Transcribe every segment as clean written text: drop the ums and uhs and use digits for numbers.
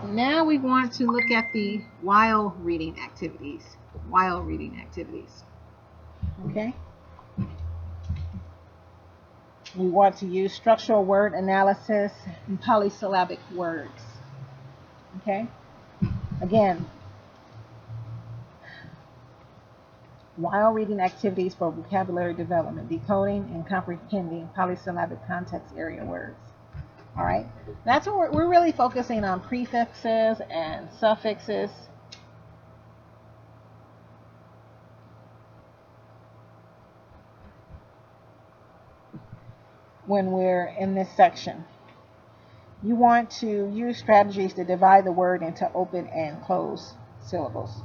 now we want to look at the while reading activities. While reading activities. Okay. We want to use structural word analysis and polysyllabic words. Okay. Again, while reading activities for vocabulary development, decoding and comprehending polysyllabic context area words. All right. That's what we're really focusing on, prefixes and suffixes. When we're in this section, you want to use strategies to divide the word into open and closed syllables.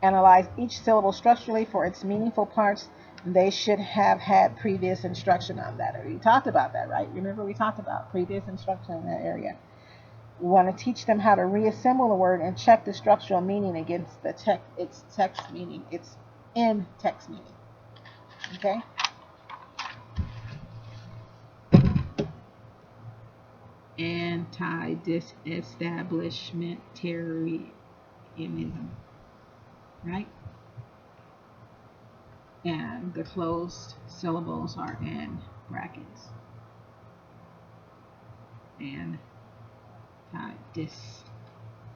Analyze each syllable structurally for its meaningful parts. They should have had previous instruction on that. We talked about that, right? Remember we talked about previous instruction in that area. We want to teach them how to reassemble a word and check the structural meaning against its text meaning, its in text meaning. Okay? Anti-disestablishmentarianism, right? And the closed syllables are in brackets. Anti-dis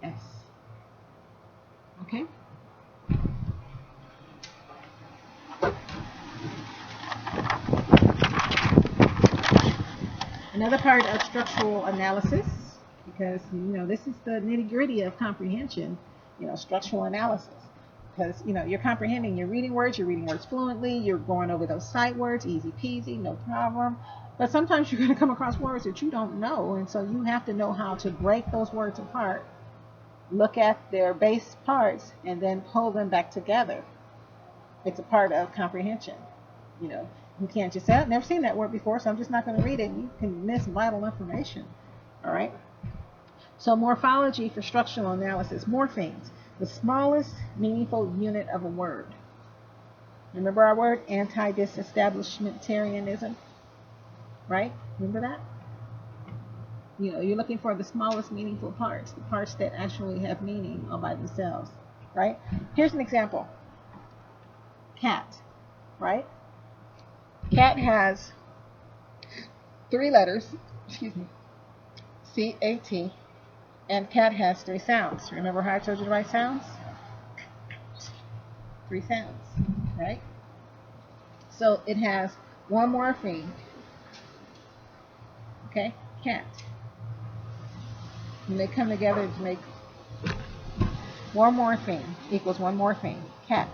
s. Okay? Another part of structural analysis, because this is the nitty-gritty of comprehension, structural analysis. Because you're comprehending, you're reading words fluently, you're going over those sight words, easy peasy, no problem. But sometimes you're going to come across words that you don't know, and so you have to know how to break those words apart, look at their base parts, and then pull them back together. It's a part of comprehension. You can't just say, I've never seen that word before, so I'm just not going to read it. You can miss vital information. All right? So morphology for structural analysis. Morphemes, the smallest meaningful unit of a word. Remember our word, anti-disestablishmentarianism? Right? Remember that? You're looking for the smallest meaningful parts, the parts that actually have meaning all by themselves. Right? Here's an example. Cat. Right? Cat has 3 letters, C-A-T, and cat has 3 sounds. Remember how I told you to write sounds? 3 sounds, right? So it has one morpheme, okay, cat. When they come together to make one morpheme equals one morpheme, cat.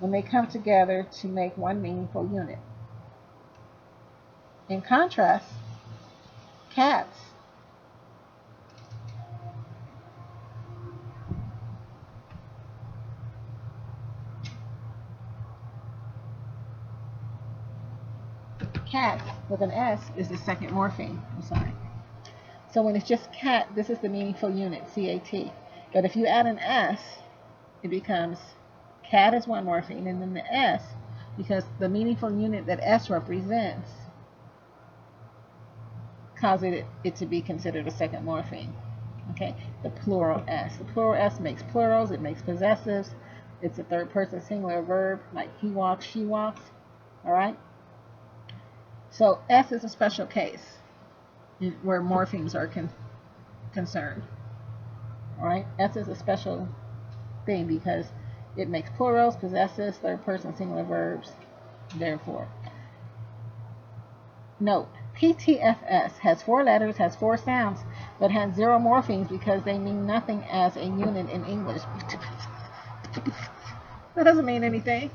When they come together to make one meaningful unit. In contrast, cats with an S is the second morpheme. I'm sorry. So when it's just cat, this is the meaningful unit, C-A-T. But if you add an S, it becomes cat is one morpheme, and then the S, because the meaningful unit that S represents causes it to be considered a second morpheme. Okay, the plural S. The plural S makes plurals, it makes possessives. It's a third person singular verb, like he walks, she walks. All right? So S is a special case where morphemes are concerned. All right? S is a special thing because it makes plurals, possessives, third person singular verbs, therefore. Note, PTFS has 4 letters, has 4 sounds, but has 0 morphemes because they mean nothing as a unit in English. That doesn't mean anything.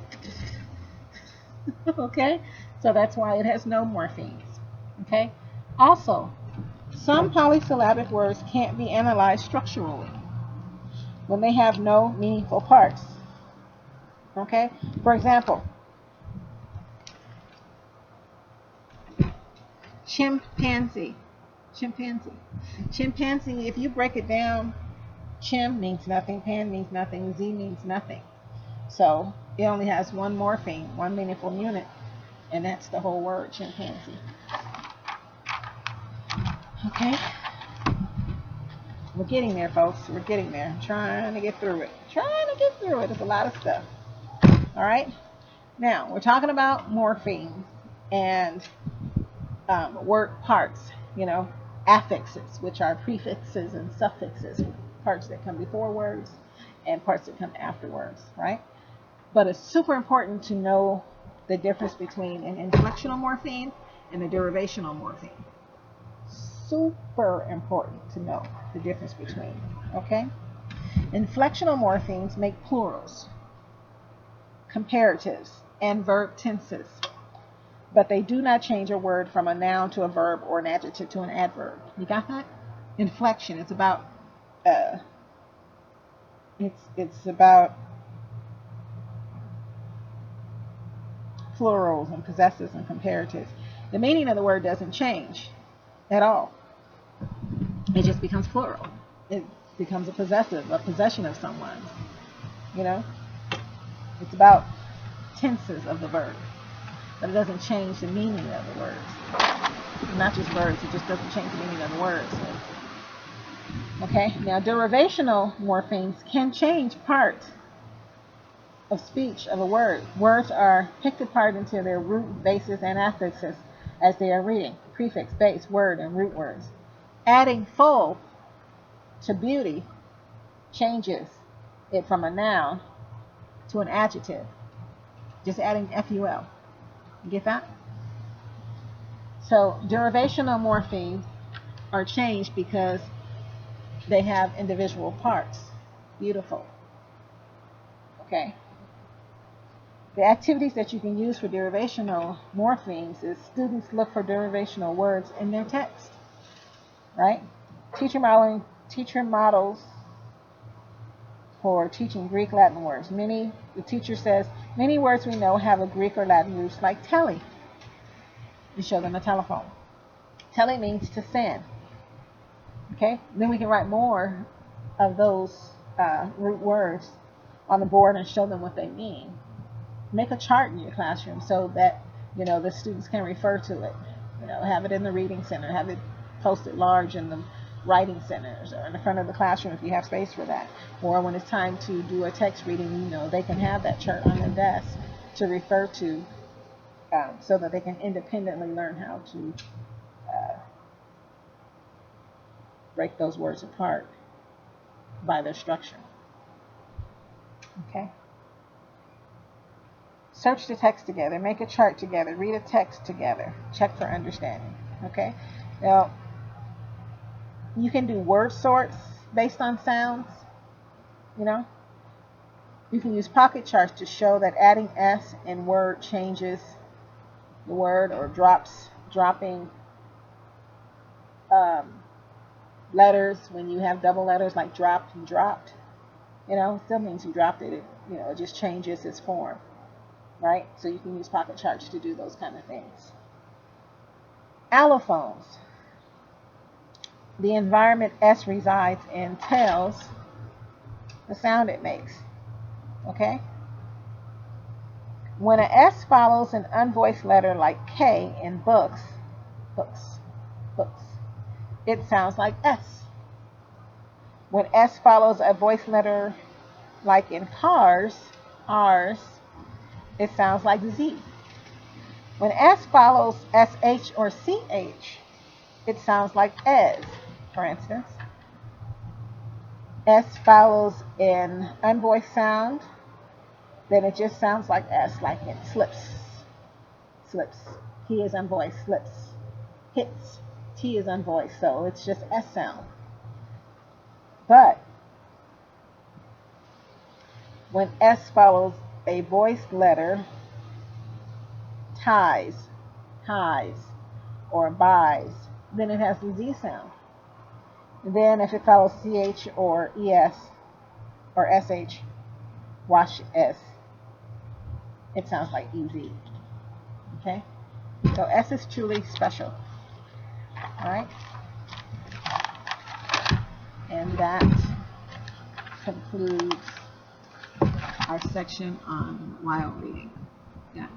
Okay? So that's why it has no morphemes. Okay? Also, some polysyllabic words can't be analyzed structurally when they have no meaningful parts. Okay? For example, chimpanzee. Chimpanzee, if you break it down, chim means nothing, pan means nothing, z means nothing. So it only has one morpheme, one meaningful unit, and that's the whole word, chimpanzee. Okay? We're getting there, folks. We're getting there. I'm trying to get through it. It's a lot of stuff. All right. Now, we're talking about morphemes and word parts, affixes, which are prefixes and suffixes, parts that come before words and parts that come after words, right? But it's super important to know the difference between an inflectional morpheme and a derivational morpheme. Super important to know the difference between, okay? Inflectional morphemes make plurals, comparatives, and verb tenses, but they do not change a word from a noun to a verb or an adjective to an adverb. You got that? Inflection, it's about plurals and possessives and comparatives. The meaning of the word doesn't change at all. It just becomes plural. It becomes a possession of someone. It's about tenses of the verb, but it doesn't change the meaning of the words. Not just words, it just doesn't change the meaning of the words. Okay, now derivational morphemes can change parts of speech of a word. Words are picked apart into their root, bases, and affixes as they are reading. Prefix, base, word, and root words. Adding full to beauty changes it from a noun to an adjective. Just adding FUL. You get that? So derivational morphemes are changed because they have individual parts. Beautiful. Okay. The activities that you can use for derivational morphemes is students look for derivational words in their text. Right? Teacher models for teaching Greek, Latin words. The teacher says, many words we know have a Greek or Latin root, like tele. You show them a telephone. Tele means to send. Okay? Then we can write more of those root words on the board and show them what they mean. Make a chart in your classroom so that, the students can refer to it. Have it in the reading center, have it posted large in the writing centers or in the front of the classroom if you have space for that. Or when it's time to do a text reading, they can have that chart on their desk to refer to so that they can independently learn how to break those words apart by their structure. Okay? Search the text together, make a chart together, read a text together, check for understanding. Okay? Now, you can do word sorts based on sounds. You can use pocket charts to show that adding S in word changes the word, or dropping letters when you have double letters like dropped and dropped. It still means you dropped it. It just changes its form. Right? So you can use pocket charts to do those kind of things. Allophones. The environment S resides in tells the sound it makes. Okay? When an S follows an unvoiced letter like K in books, it sounds like S. When S follows a voiced letter like in cars, R's, it sounds like Z. When S follows SH or CH, it sounds like ES, for instance. S follows an unvoiced sound, then it just sounds like S, like it slips. He is unvoiced, slips. Hits, T is unvoiced, so it's just S sound. But when S follows a voiced letter, ties, or buys, then it has the Z sound. And then if it follows CH or ES or SH, watch S, it sounds like EZ. Okay? So S is truly special. Alright? And that concludes our section on wild reading. Yeah.